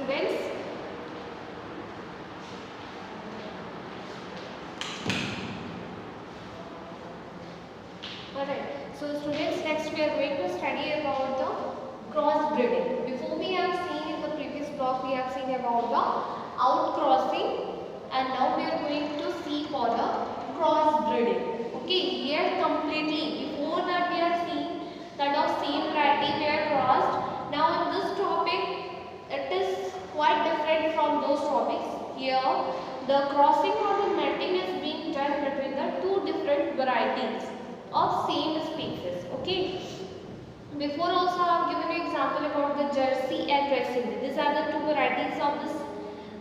students. Alright, so students, next we are going to study about the crossbreeding. Before we have seen in the previous block, we have seen about the outcrossing, and now we are going to see for the crossbreeding. Okay, here completely, before that we have seen that of same variety were crossed. Now in this topic, it is quite different from those topics. Here, the crossing or the mating is being done between the two different varieties of same species. Okay, before also I have given you example about the Jersey and Red Sindhi. These are the two varieties of this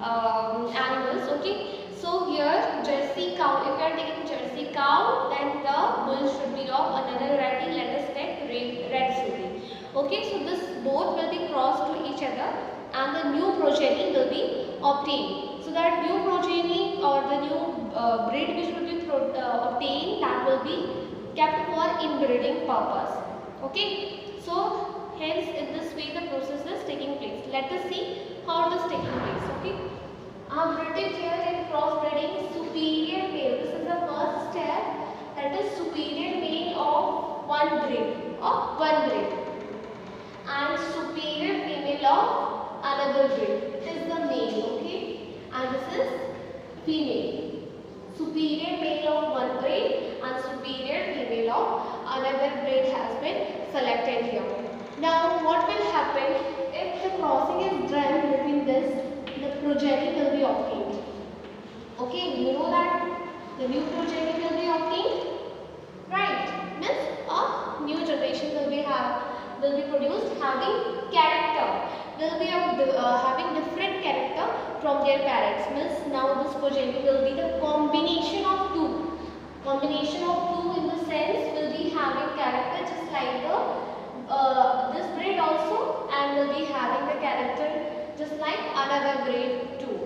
animals. Okay, so here Jersey cow, if you are taking Jersey cow, then the bull should be of another variety. Let us take Red Sindhi. Okay, so this both will be crossed to each other and the new progeny will be obtained. So that new progeny or the new breed which will be obtained, that will be kept for inbreeding purpose. Okay, so hence in this way the process is taking place. Let us see how it is taking place. Okay, I have written here in crossbreeding superior male. This is the first step, that is superior male of one breed and superior female of another breed. It is the male. Okay, and this is female. Superior male of one breed and superior female of another breed has been selected here. Now what will happen if the crossing is done between this, the progeny will be obtained. Okay, you know that the new progeny will be obtained, right? Means a new generation will be produced having character, will be having different character from their parents. Means now this progeny will be the combination of two. Combination of two in the sense will be having character just like the this breed also, and will be having the character just like another breed too.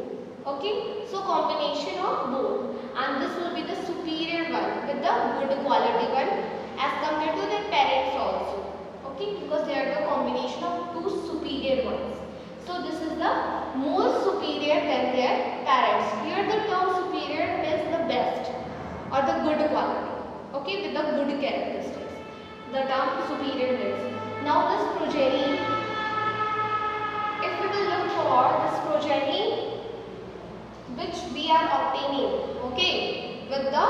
Okay, so combination of both, and this will be the superior one with the good quality one as compared to their parents also. Okay, because they are the combination of two superior ones. So this is the more superior than their parents. Here the term superior means the best or the good quality. Okay, with the good characteristics. The term superior means. Now this progeny, if we will look for this progeny which we are obtaining, okay, with the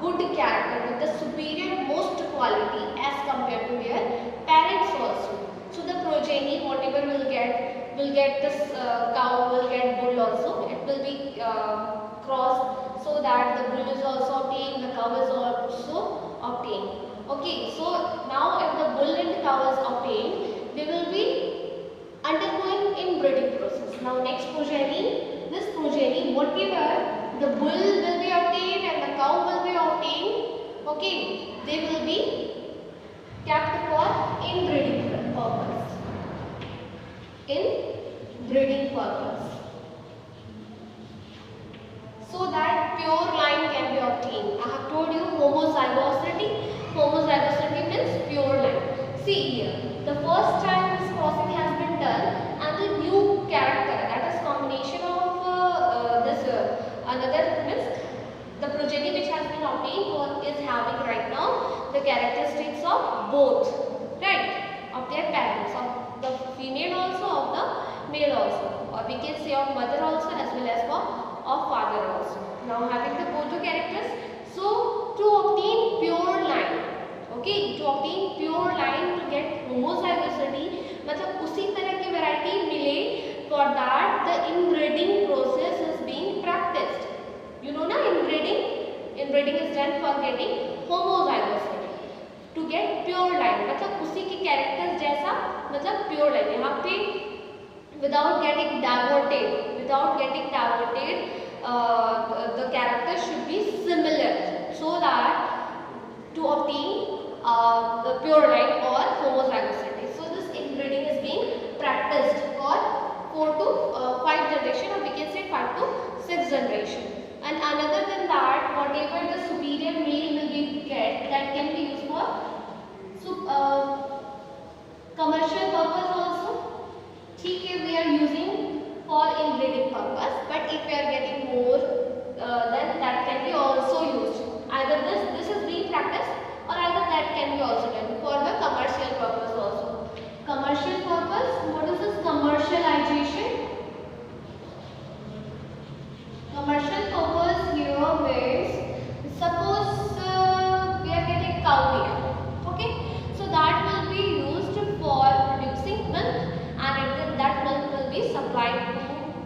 good character, with the superior most quality as compared to their parents also. So the progeny, whatever will get this cow, will get bull also. It will be crossed so that the bull is also obtained, the cow is also obtained. Okay, so now if the bull and cow is obtained, they will be undergoing inbreeding process. Now next progeny, this progeny, whatever the bull will be obtained and the cow will be obtained, okay, they will be kept for inbreeding purpose. Inbreeding purpose. So that pure line can be obtained. I have told you homozygosity. Homozygosity means pure line. See here, the first time this crossing has been done and the new character, that is combination of another means the progeny which has been obtained or is having right now the characteristics of both, right, of their parents, of the female also, of the male also, or we can say of mother also as well as of father also. Now having the both the characters, so to obtain pure line, okay, to obtain pure line, to get homozygosity, मतलब उसी तरह की variety मिले, for that the inbreeding process is being practiced. You know ना, inbreeding is done for getting homozygosity, to get pure line, मतलब उसी के characters जैसा, मतलब pure line. यहाँ पे without getting diverted, the character should be similar, so that to obtain the pure line or homozygosity. So this inbreeding is being practiced for 4 to 5 generation, or we can say 5 to 6 generation. And another than that, whatever the superior male will be get, that can be used for commercial purpose also. ठीक है, we are using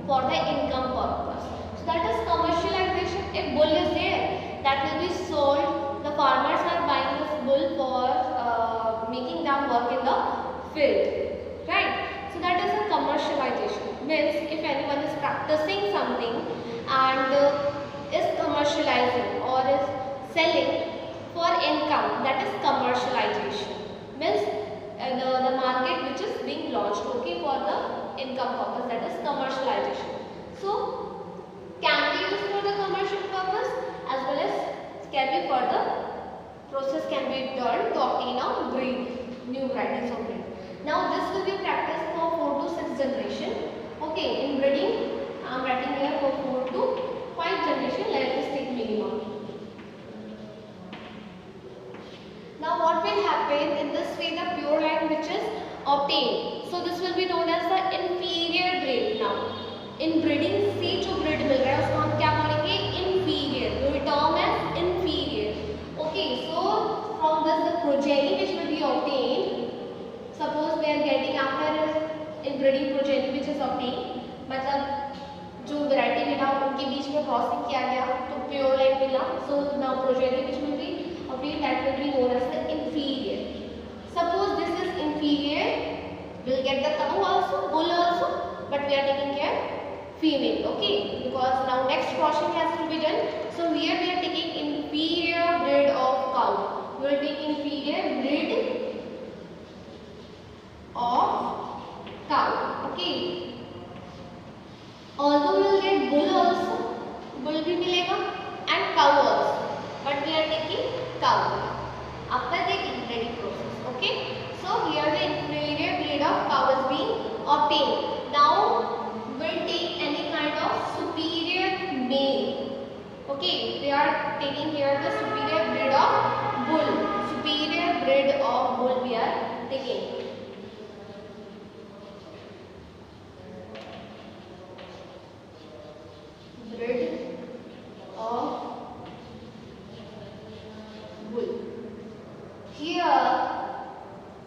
for the income purpose. So that is commercialization. If bull is there, that will be sold. The farmers are buying this bull for making them work in the field, right? So that is a commercialization. Means if anyone is practicing something and is commercializing or is selling for income, that is commercialization. Means the market which is being launched, okay, for the income purpose, that is commercialization. So can be used for the commercial purpose as well as can be for the process can be done to obtain a breed, new varieties of breed. Now this will be practiced for 4 to 6 generation. Okay, in breeding I am writing here for 4 to 5 generation. Let us take minimum. Now what will happen in this way, the pure line which is obtained, so this will be known as the inferior breed. Now in breeding से जो breed मिल रहा है उसको हम क्या बोलेंगे, inferior. The term is inferior. Okay, so from this the progeny which will be obtained, suppose we are getting after in breeding progeny which is obtained, मतलब जो variety मिला उनके बीच में क्रॉसिंग किया गया तो प्योर लाइन मिला. So now progeny which will be obtained, that will be known as the inferior. Suppose this is inferior, we'll get the cow also, bull also, but we are taking care female, okay, because now next crossing has to be done. So here we are taking inferior breed of cow. We will take inferior breed of cow, okay. Although we will get bull also, bull भी मिलेगा and cow also, but we are taking cow after the inbreeding process, okay. So here the inferior breed of cow is being obtained. Now we'll take any kind of superior male, okay. We are taking here the superior breed of bull. Superior breed of bull we are taking. Breed of bull. Here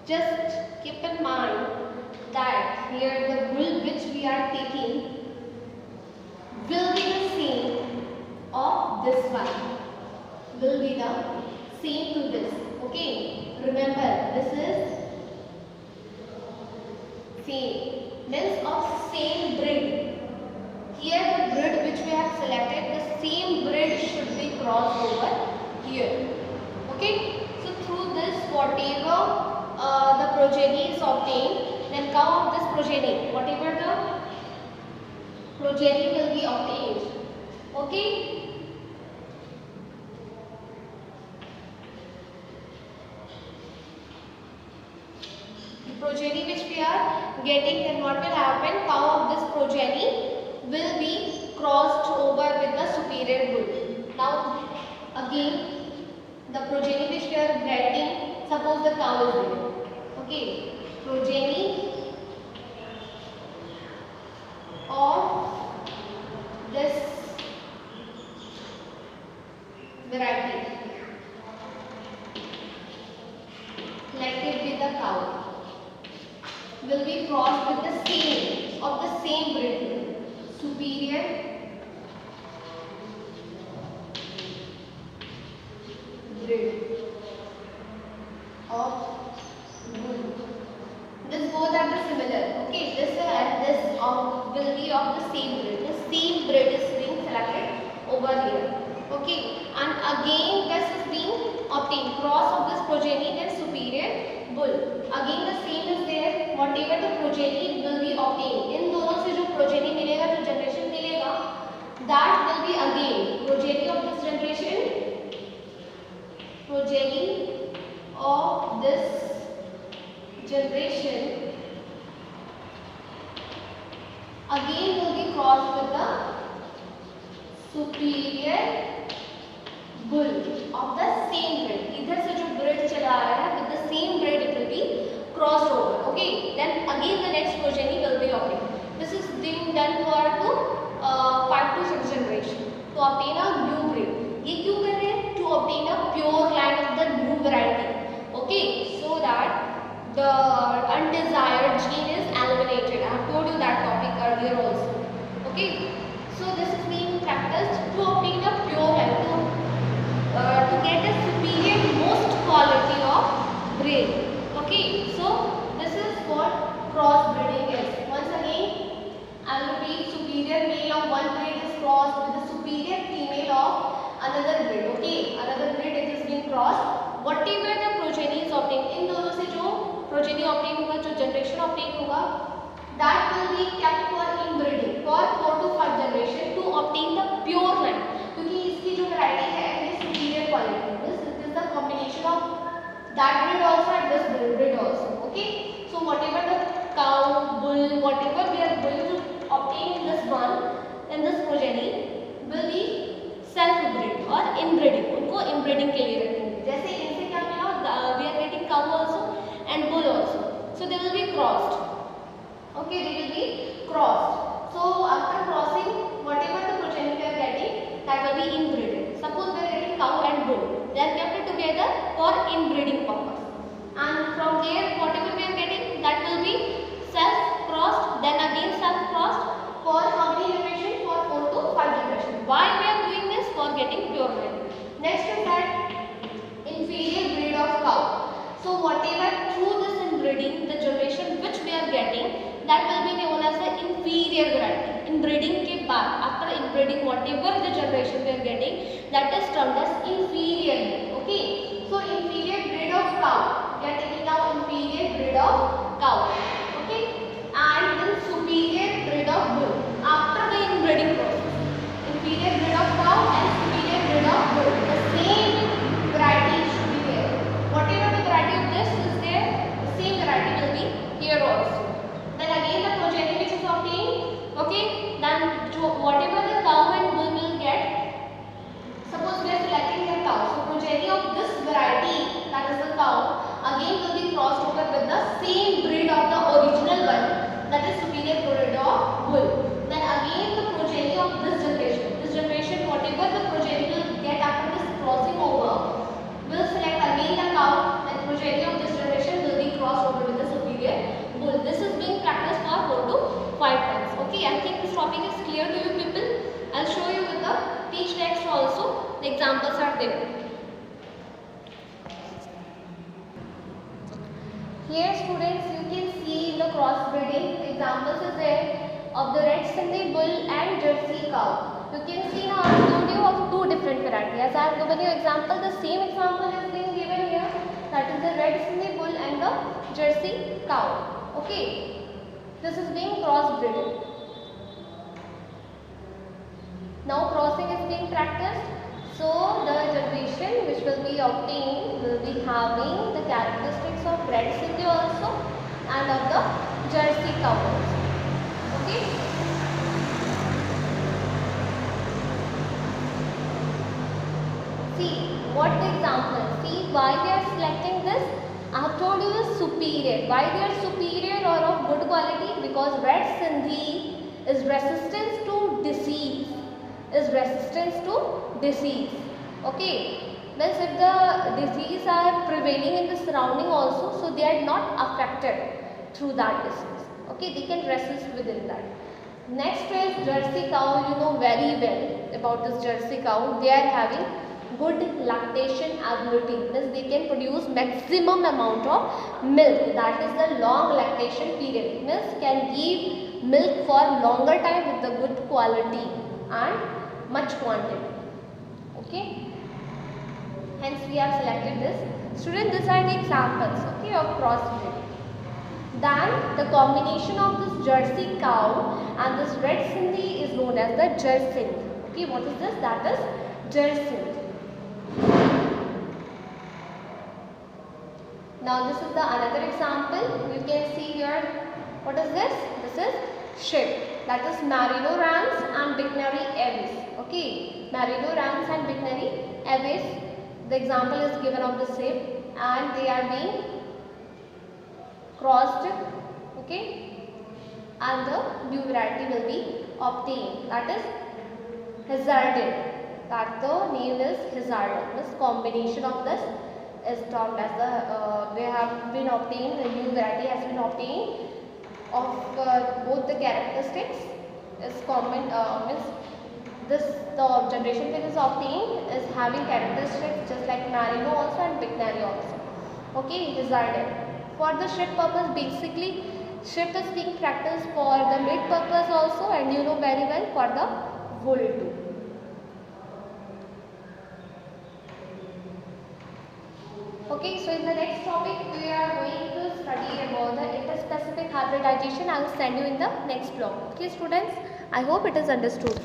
just keep in mind that here the bull which we are taking will be the same of this one, will be the same to this, okay. Remember this is same, means of same breed. Here the breed which we have selected, the same breed should be crossed over here, okay. So through this whatever the progeny is obtained, then come of this progeny, whatever the progeny will be obtained, okay. The progeny which we are getting, then what will happen, cow of this progeny will be crossed over with the superior bull. Now again the progeny which we are getting, suppose the cow is there, okay, progeny of this variety, let it be the cow, will be crossed with the same of the same breed, superior breed of bull. This both are the similar, okay. This and this will be of the same breed. The same breed is being selected over here, okay. And again this is being obtained, cross of this progeny then superior bull. Again the same is there, whatever the progeny will be obtained. इन दोनों से जो progeny मिलेगा, जो generation मिलेगा, that will be again progeny of this generation, progeny of this generation again will be crossed with the superior bull of the same breed. इधर से जो breed चला आ रहा है, with the same breed it will be crossed over, okay. Then again the next progeny will be obtained. This is being done for 5 to 6 generation to obtain a new breed. ये क्यों कर रहे हैं? To obtain a pure line of the new variety, okay, so that the undesired gene is eliminated. I have told you that topic earlier also, Okay, so this is being practiced to obtain a pure line, to get a superior most quality of breed. Okay, so this is what crossbreeding is. Once again, I will repeat: superior male of one breed is crossed with the superior female of another breed. Okay, another breed it is being crossed. Whatever the progeny is obtained, इन दोनों से जो progeny obtain होगा, जो generation obtain होगा, that will be kept for inbreeding for 4 to 5 generation to obtain the pure line. क्योंकि इसकी जो variety है ये superior quality. This is the combination of that breed also and this breed also. Okay, so whatever the cow, bull, whatever we are going to obtain in this one, in this progeny will be self breed or inbreeding. उनको inbreeding के लिए रखेंगे. जैसे इनसे क्या मिला, we are getting cow also and bull also, so they will be crossed. Okay, they will be crossed. So after crossing, whatever the progeny we are getting, that will be inbreeding. Suppose we are getting cow and bull, they are kept together for inbreeding purpose, and from there whatever we are getting, that will be self crossed, then again self crossed for how many generations? For 4 to 5 generations. Why we are doing this? For getting pure line. Next is that inferior breed of cow. So whatever through this inbreeding, the generation which we are getting, that will be known as the inferior variety. Inbreeding के बाद, after inbreeding, whatever the generation we are getting, that is termed as inferior. Okay, so inferior breed of cow, we are taking now inferior breed of cow. Okay, and then superior breed of bull after the inbreeding process. Inferior breed of cow and superior breed of bull, the same variety should be there. Whatever the variety of this is there, the same variety will be here also. Then again the progeny which is obtained. Okay, then whatever the cow and bull will get, suppose we are selecting the cow, so progeny of this variety, that is the cow, again will be crossed over with the same breed of the original one, that is superior breed of bull. Then again the progeny of this generation, whatever the progeny will get after this crossing over, will select again the cow, and progeny of this generation will be crossed over with the superior bull. This is being practiced for 4 to 5 times. Okay, I think this topic is clear to you people. I'll show you with the teach text also. The examples are there. Here students, you can see in the crossbreeding, examples is there of the red Sindhi bull and Jersey cow. You can see now I have told you of 2 different varieties. As I have given you example, the same example is being given here. That is the red Sindhi bull and the Jersey cow. Okay, this is being crossbreeding. Now crossing is being practiced. So the generation which will be obtained will be having the characteristics of red Sindhi also and of the Jersey cow also. Okay. See what the example. See why we are selecting this. I have told you the superior. Why they are superior or of good quality? Because red Sindhi is resistance to disease. Okay. Means if the disease are prevailing in the surrounding also, so they are not affected through that disease. Okay, they can resist within that. Next is Jersey cow. You know very well about this Jersey cow. They are having good lactation ability, means they can produce maximum amount of milk, that is the long lactation period, means can give milk for longer time with the good quality and much quantity. Okay, hence we have selected this. Students, these are the examples, okay, of crossbreeding. Then the combination of this Jersey cow and this red Sindhi is known as the Jersind. Okay, what is this? That is Jersind. Now this is the another example. You can see here, what is this? This is sheep, that is Merino Rams and Bicknell Aves. Okay, Merino Rams and Bicknell Aves. The example is given of the sheep and they are being crossed. Okay, and the new variety will be obtained, that is Hazarded. That the name is Hazarded. This combination of this is termed as the they have been obtained, the new variety has been obtained of both the characteristics is common, means this the generation phase is obtained is having characteristics just like Marino also and Bignari also. Okay, desired. For the shift purpose, basically shift is being practiced for the mid purpose also, and you know very well for the wool too. Okay, so in the next topic we are going to study about the interspecific hybridization. I will send you in the next block. Okay students, I hope it is understood.